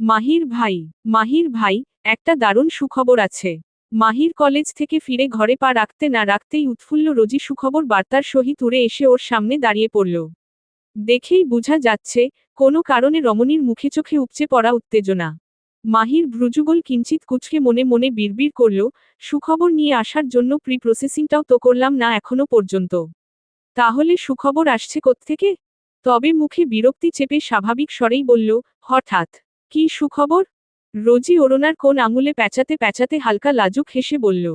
মাহির ভাই, একটা দারুণ সুখবর আছে। মাহির কলেজ থেকে ফিরে ঘরে পা রাখতে না রাখতেই উৎফুল্ল রোজি সুখবর বার্তার সহিত উড়ে এসে ওর সামনে দাঁড়িয়ে পড়ল। দেখেই বোঝা যাচ্ছে, কোনো কারণে রমণীর মুখে চোখে উপচে পড়া উত্তেজনা। মাহির ভ্রুযুগল কিঞ্চিত কুঁচকে মনে মনে বিড়বিড় করল, সুখবর নিয়ে আসার জন্য প্রি প্রসেসিংটাও তো করলাম না এখনো পর্যন্ত। তাহলে সুখবর আসছে কোত্থেকে? তবে মুখে বিরক্তি চেপে স্বাভাবিক স্বরেই বলল, হঠাৎ। কি সুখবর? রোজি ওড়নার কোণ আঙুলে প্যাঁচাতে প্যাঁচাতে হালকা লাজুক হেসে বলল,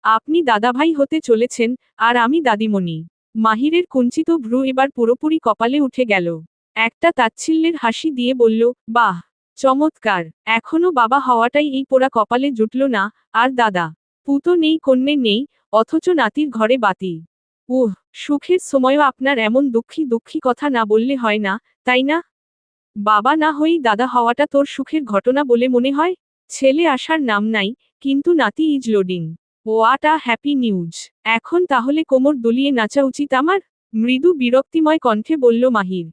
আপনি দাদাভাই হতে চলেছেন, আর আমি দাদিমণি। মাহিরের কুঞ্চিত ভ্রু এবার পুরোপুরি কপালে উঠে গেল। একটা তাচ্ছিল্যের হাসি দিয়ে বলল, বাহ, চমৎকার। এখনো বাবা হওয়াটাই এই পোড়া কপালে জুটল না, আর দাদা পুতো নেই, কন্যে নেই, অথচ নাতির ঘরে বাতি। উহ, সুখের সময়ও আপনার এমন দুঃখী দুঃখী কথা না বললে হয় না, তাই না? বাবা না হয়েই দাদা হওয়াটা তোর সুখের ঘটনা বলে মনে হয়? ছেলে আসার নাম নাই, কিন্তু নাতি is loading. What a happy news. এখন তাহলে কোমর দুলিয়ে নাচা উচিত আমার? মৃদু বিরক্তিময় কণ্ঠে বলল মাহির।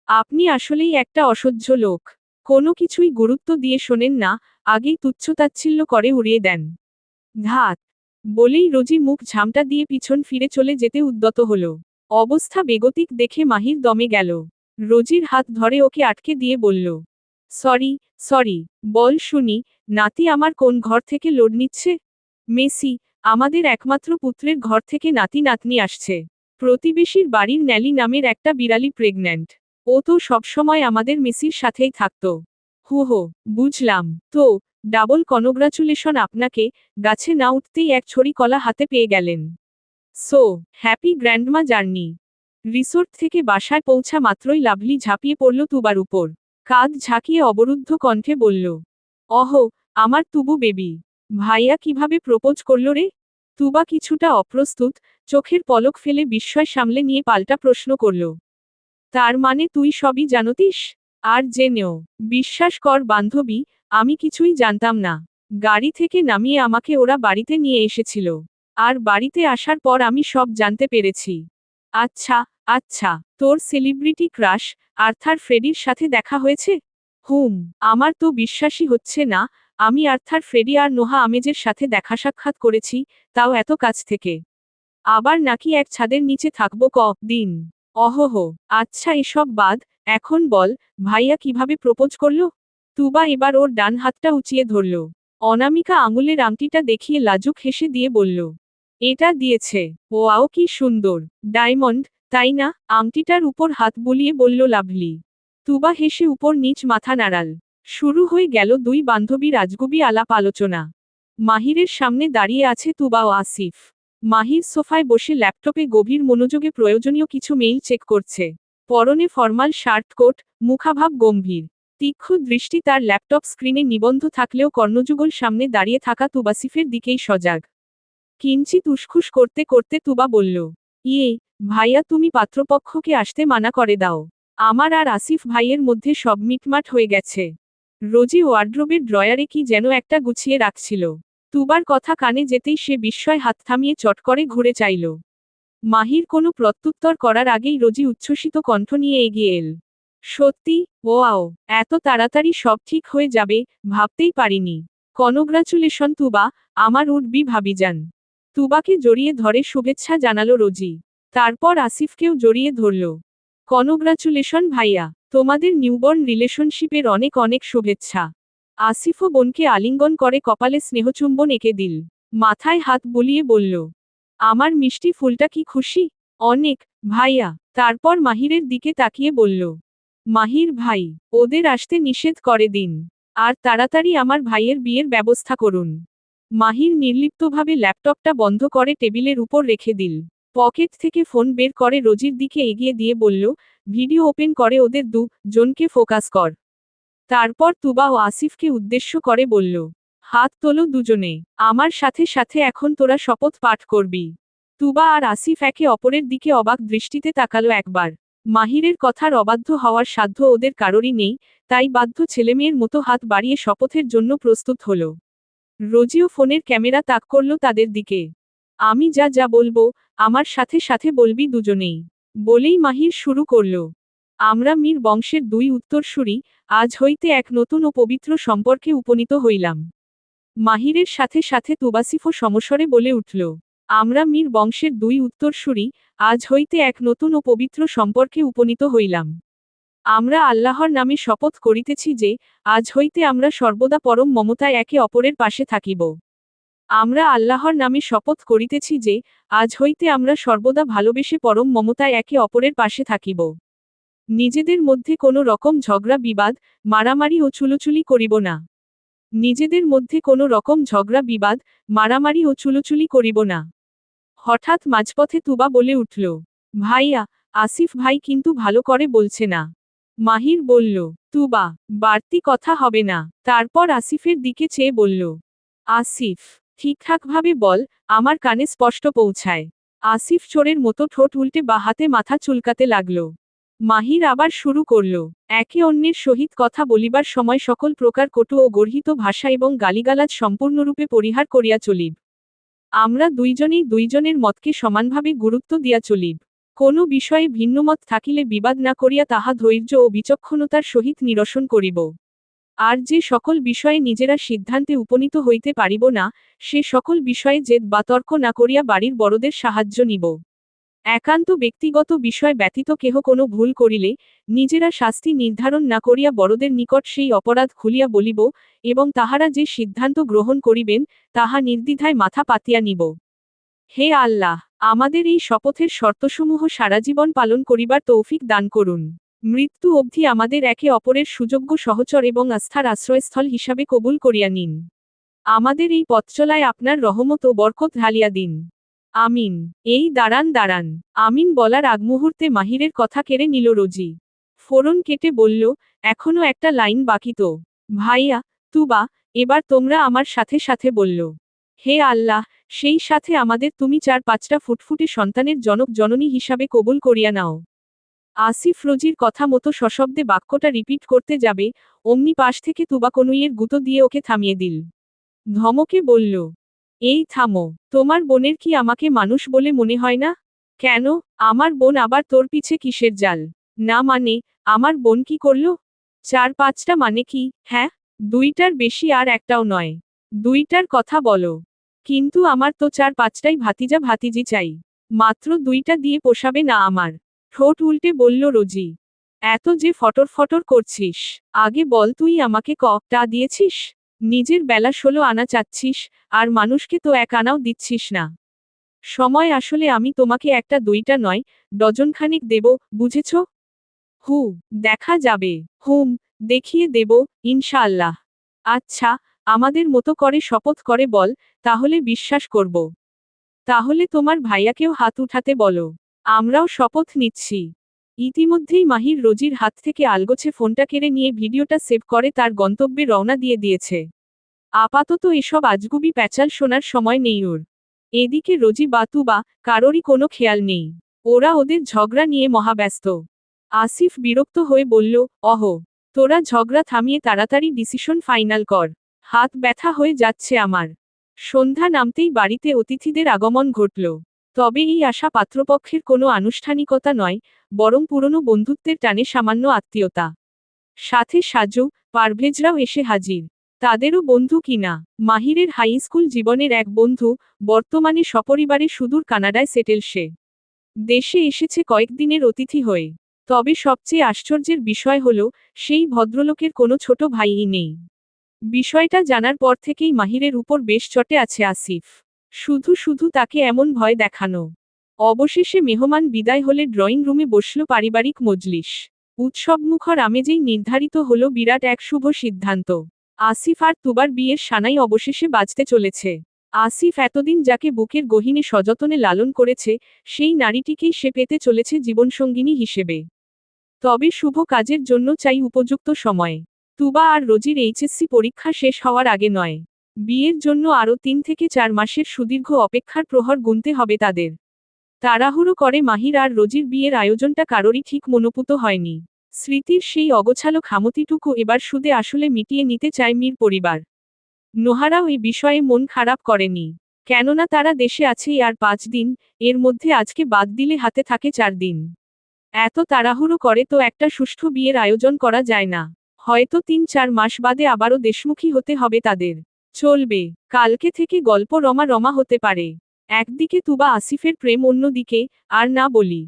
আপনি আসলেই একটা অসহ্য লোক। কোনো কিছুই গুরুত্ব দিয়ে শোনেন না, আগেই তুচ্ছতাচ্ছিল্য করে উড়িয়ে দেন। ধাত বলেই রোজি মুখ ঝামটা দিয়ে পিছন ফিরে চলে যেতে উদ্যত হল। অবস্থা বেগতিক দেখে মাহির দমে গেল। রোজির হাত ধরে ওকে আটকে দিয়ে বলল, সরি, সরি, বল শুনি, নাতি আমার কোন ঘর থেকে লোড নিচ্ছে? মেসি, আমাদের একমাত্র পুত্রের ঘর থেকে নাতি নাতনি আসছে। প্রতিবেশীর বাড়ির ন্যালি নামের একটা বিড়ালি প্রেগন্যান্ট। ও তো সবসময় আমাদের মেসির সাথেই থাকতো। হো, বুঝলাম তো। ডাবল কনগ্রাচুলেশন আপনাকে, গাছে না উঠতেই এক ছড়ি কলা হাতে পেয়ে গেলেন। So happy grandma journey. Resort থেকে বাসায় পৌঁছা মাত্রই লাভলি ঝাঁপিয়ে পড়ল তুবার উপর। কাঁধ ঝাঁকিয়ে অবরুদ্ধ কণ্ঠে বলল, অহ, আমার তুবু বেবি। ভাইয়া কিভাবে প্রপোজ করল রে? তুবা কিছুটা অপ্রস্তুত, চোখের পলক ফেলে বিস্ময় সামলে নিয়ে পাল্টা প্রশ্ন করল, তার মানে তুই সবই জানতিস? আর জেনেও? বিশ্বাস কর বান্ধবী, আমি কিছুই জানতাম না। গাড়ি থেকে নামিয়ে আমাকে ওরা বাড়িতে নিয়ে এসেছিল। আর বাড়িতে আসার পর আমি সব জানতে পেরেছি। আচ্ছা, আচ্ছা, তোর সেলিব্রিটি ক্রাশ, আর্থার ফ্রেডির সাথে দেখা হয়েছে? হুম, আমার তো বিশ্বাসই হচ্ছে না, আমি আর্থার ফ্রেডি আর নোহা আমেজের সাথে দেখা সাক্ষাৎ করেছি, তাও এত কাছ থেকে। আবার নাকি এক ছাদের নিচে থাকবো দিন। অহহ, আচ্ছা এসব বাদ, এখন বল, ভাইয়া কিভাবে প্রপোজ করল? তুবা এবার ওর ডান হাতটা উঁচিয়ে ধরল। অনামিকা আঙুলের আংটিটা দেখিয়ে লাজুক হেসে দিয়ে বলল, এটা দিয়েছে। ওয়াও কি সুন্দর, ডায়মন্ড, তাই না? আংটিটার উপর হাত বুলিয়ে বলল লাভলি। তুবা হেসে উপর নিচ মাথা নাড়াল। শুরু হয়ে গেল দুই বান্ধবীর আজগুবি আলাপ আলোচনা। মাহিরের সামনে দাঁড়িয়ে আছে তুবা ও আসিফ। মাহির সোফায় বসে ল্যাপটপে গভীর মনোযোগে প্রয়োজনীয় কিছু মেইল চেক করছে। পরনে ফরমাল শার্ট কোট, মুখাভাব গম্ভীর। তীক্ষ্ণ দৃষ্টি তার ল্যাপটপ স্ক্রিনে নিবন্ধ থাকলেও কর্ণযুগল সামনে দাঁড়িয়ে থাকা তুবাসিফের দিকেই সজাগ। কিঞ্চিত উসখুস করতে করতে তুবা বলল, ইয়ে, ভাইয়া তুমি পাত্রপক্ষকে আসতে মানা করে দাও। আমার আর আসিফ ভাইয়ের মধ্যে সব মিটমাট হয়ে গেছে। রোজি ওয়ার্ড্রোবের ড্রয়ারে কি যেন একটা গুছিয়ে রাখছিল। তুবার কথা কানে যেতেই সে বিস্ময় হাত থামিয়ে চট করে ঘুরে চাইল। মাহির কোনো প্রত্যুত্তর করার আগেই রোজি উচ্ছ্বসিত কণ্ঠ নিয়ে এগিয়ে এল। সত্যি? ওয়াও, এত তাড়াতাড়ি সব ঠিক হয়ে যাবে, ভাবতেই পারিনি। কনগ্রাচুলেশন তুবা, আমার উডবি ভাবিজান। তুবাকে জড়িয়ে ধরে শুভেচ্ছা জানালো রোজি। তারপর আসিফকেও জড়িয়ে ধরল। কনগ্রাচুলেশন ভাইয়া, তোমাদের নিউবর্ন রিলেশনশিপের অনেক অনেক শুভেচ্ছা। আসিফও বোনকে আলিঙ্গন করে কপালে স্নেহচুম্বন এঁকে দিল। মাথায় হাত বুলিয়ে বলল, আমার মিষ্টি ফুলটা কি খুশি? অনেক, ভাইয়া। তারপর মাহিরের দিকে তাকিয়ে বলল, মাহির ভাই, ওদের আসতে নিষেধ করে দিন। আর তাড়াতাড়ি আমার ভাইয়ের বিয়ের ব্যবস্থা করুন। মাহির নির্লিপ্তভাবে ল্যাপটপটা বন্ধ করে টেবিলের উপর রেখে দিল। পকেট থেকে ফোন বের করে রোজির দিকে এগিয়ে দিয়ে বলল, ভিডিও ওপেন করে ওদের জনকে ফোকাস কর। তারপর তুবা ও আসিফকে উদ্দেশ্য করে বলল, হাত তোলো দুজনে। আমার সাথে সাথে এখন তোরা শপথ পাঠ করবি। তুবা আর আসিফ একে অপরের দিকে অবাক দৃষ্টিতে তাকালো একবার। মাহিরের কথার অবাধ্য হওয়ার সাধ্য ওদের কারোরই নেই, তাই বাধ্য ছেলেমেয়ের মতো হাত বাড়িয়ে শপথের জন্য প্রস্তুত হল। রোজিও ফোনের ক্যামেরা তাক করল তাদের দিকে। আমি যা যা বলবো, আমার সাথে সাথে বলবি দুজনেই। বলেই মাহির শুরু করল, আমরা মীর বংশের 2 উত্তরসূরি, আজ হইতে এক নতুন ও পবিত্র সম্পর্কে উপনীত হইলাম। মাহিরের সাথে সাথে তুবাসিফও সমস্বরে বলে উঠল। আমরা মীর বংশের 2 উত্তরসূরি, আজ হইতে এক নতুন ও পবিত্র সম্পর্কে উপনীত হইলাম। আমরা আল্লাহর নামে শপথ করিতেছি যে, আজ হইতে আমরা সর্বদা পরম মমতায় একে অপরের পাশে থাকিব। আমরা আল্লাহর নামে শপথ করিতেছি যে, আজ হইতে আমরা সর্বদা ভালোবেসে পরম মমতায় একে অপরের পাশে থাকিব। নিজেদের মধ্যে কোনো রকম ঝগড়া বিবাদ, মারামারি ও চুলোচুলি করিব না। নিজেদের মধ্যে কোনো রকম ঝগড়া বিবাদ, মারামারি ও চুলোচুলি করিব না। হঠাৎ মাঝপথে তুবা বলে উঠল, ভাইয়া, আসিফ ভাই কিন্তু ভালো করে বলছে না। মাহির বলল, তুবা, বাড়তি কথা হবে না। তারপর আসিফের দিকে চেয়ে বলল, আসিফ, ঠিকঠাকভাবে বল, আমার কানে স্পষ্ট পৌঁছায়। আসিফ চোরের মতো ঠোঁট উল্টে বা হাতে মাথা চুলকাতে লাগল। মাহির আবার শুরু করল, একে অন্যের সহিত কথা বলিবার সময় সকল প্রকার কটু ও গর্হিত ভাষা এবং গালিগালাজ সম্পূর্ণরূপে পরিহার করিয়া চলিব। আমরা দুইজনেই দুইজনের মতকে সমানভাবে গুরুত্ব দিয়া চলিব। কোনো বিষয়ে ভিন্নমত থাকিলে বিবাদ না করিয়া তাহা ধৈর্য ও বিচক্ষণতার সহিত নিরসন করিব। আর যে সকল বিষয়ে নিজেরা সিদ্ধান্তে উপনীত হইতে পারিব না, সে সকল বিষয়ে জেদ বা তর্ক না করিয়া বাড়ির বড়দের সাহায্য নিব। একান্ত ব্যক্তিগত বিষয় ব্যতীত কেহ কোনো ভুল করিলে, নিজেরা শাস্তি নির্ধারণ না করিয়া বড়দের নিকট সেই অপরাধ খুলিয়া বলিব, এবং তাহারা যে সিদ্ধান্ত গ্রহণ করিবেন, তাহা নির্দ্বিধায় মাথা পাতিয়া নিব। হে আল্লাহ, আমাদের এই শপথের শর্তসমূহ সারাজীবন পালন করিবার তৌফিক দান করুন। মৃত্যু অবধি আমাদের একে অপরের সুযোগ্য সহচর এবং আস্থার আশ্রয়স্থল হিসাবে কবুল করিয়া নিন। আমাদের এই পথচলায় আপনার রহমত ও বরকত ঢালিয়া দিন। আমিন। এই দাঁড়ান। আমিন বলার আগমুহূর্তে মাহিরের কথা কেড়ে নিল রোজি। ফোরন কেটে বলল, এখনো একটা লাইন বাকি তো। ভাইয়া, তুবা, এবার তোমরা আমার সাথে সাথে বলল। হে আল্লাহ, সেই সাথে আমাদের তুমি 4-5টা ফুটফুটে সন্তানের জনক জননী হিসাবে কবুল করিয়া নাও। আসিফ রোজির কথা মতো সশব্দে বাক্যটা রিপিট করতে যাবে, অমনি পাশ থেকে তুবা কনুইয়ের গুঁতো দিয়ে ওকে থামিয়ে দিল। ধমকে বলল, এই থামো, তোমার বোনের কি আমাকে মানুষ বলে মনে হয় না? কেন, আমার বোন আবার তোর পিছে কিসের জাল? না মানে, আমার বোন কি করল? 4-5টা মানে কি? হ্যাঁ, 2টার বেশি আর একটাও নয়। 2টার কথা বলো। কিন্তু আমার তো 4-5টাই ভাতিজা ভাতিজি চাই। মাত্র 2টা দিয়ে পোষাবে না আমার। ঠোঁট উল্টে বলল রোজি। এত যে ফটর ফটর করছিস, আগে বল তুই আমাকে কটা দিয়েছিস? নিজের বেলা 16 আনা চাচ্ছিস, আর মানুষকে তো 1 আনাও দিচ্ছিস না। সময় আসলে আমি তোমাকে 1টা 2টা নয়, ডজনখানেক দেব, বুঝেছ? হু, দেখা যাবে। হুম, দেখিয়ে দেব, ইনশাআল্লাহ। আচ্ছা, আমাদের মতো করে শপথ করে বল, তাহলে বিশ্বাস করব। তাহলে তোমার ভাইয়াকেও হাত উঠাতে বলো। আমরাও শপথ নিচ্ছি। ইতিমধ্যেই মাহির রোজির হাত থেকে আলগোছে ফোনটা কেড়ে নিয়ে ভিডিওটা সেভ করে তার গন্তব্যে রওনা দিয়ে দিয়েছে। আপাতত এসব আজগুবি প্যাচাল শোনার সময় নেই ওর। এদিকে রোজি বা তুবা, কারোরই কোনো খেয়াল নেই। ওরা ওদের ঝগড়া নিয়ে মহাব্যস্ত। আসিফ বিরক্ত হয়ে বলল, তোরা ঝগড়া থামিয়ে তাড়াতাড়ি ডিসিশন ফাইনাল কর। হাত ব্যথা হয়ে যাচ্ছে আমার। সন্ধ্যা নামতেই বাড়িতে অতিথিদের আগমন ঘটল। তবে এই আশা পাত্রপক্ষের কোনো আনুষ্ঠানিকতা নয়, বরং পুরনো বন্ধুত্বের টানে সামান্য আত্মীয়তা। সাথে সাজু, পারভেজরাও এসে হাজির। তাদেরও বন্ধু কিনা, মাহিরের হাই স্কুল জীবনের এক বন্ধু, বর্তমানে সপরিবারে সুদূর কানাডায় সেটেল সে। দেশে এসেছে কয়েকদিনের অতিথি হয়ে। তবে সবচেয়ে আশ্চর্যের বিষয় হল, সেই ভদ্রলোকের কোনো ছোট ভাইই নেই। বিষয়টা জানার পর থেকেই মাহিরের উপর বেশ চটে আছে আসিফ। শুধু তাকে এমন ভয় দেখানো। অবশেষে মেহমান বিদায় হলে ড্রয়িং রুমে বসল পারিবারিক মজলিস। উৎসবমুখর আমেজেই নির্ধারিত হল বিরাট এক শুভ সিদ্ধান্ত। আসিফ আর তুবার বিয়ের সানাই অবশেষে বাজতে চলেছে। আসিফ এতদিন যাকে বুকের গহীনে সযতনে লালন করেছে, সেই নারীটিকেই সে পেতে চলেছে জীবনসঙ্গিনী হিসেবে। তবে শুভ কাজের জন্য চাই উপযুক্ত সময়। তুবা আর রোজির এইচএসসি পরীক্ষা শেষ হওয়ার আগে নয়। বিয়ের জন্য আরও 3 থেকে 4 মাসের সুদীর্ঘ অপেক্ষার প্রহর গুনতে হবে তাদের। তাড়াহুড়ো করে মাহির আর রোজির বিয়ের আয়োজনটা কারোরই ঠিক মনোপুত হয়নি। স্মৃতির সেই অগোছালো খামতিটুকু এবার সুদে আসলে মিটিয়ে নিতে চায় মীর পরিবার। নোহারাও এই বিষয়ে মন খারাপ করেনি। কেননা তারা দেশে আছেই আর 5 দিন, এর মধ্যে আজকে বাদ দিলে হাতে থাকে 4 দিন। এত তাড়াহুড়ো করে তো একটা সুষ্ঠু বিয়ের আয়োজন করা যায় না। হয়তো 3-4 মাস বাদে আবারও দেশমুখী হতে হবে তাদের। চলবে, কালকে থেকে গল্প রমা রমা হতে পারে। একদিকে তুবা আসিফের প্রেম, অন্যদিকে, আর না বলি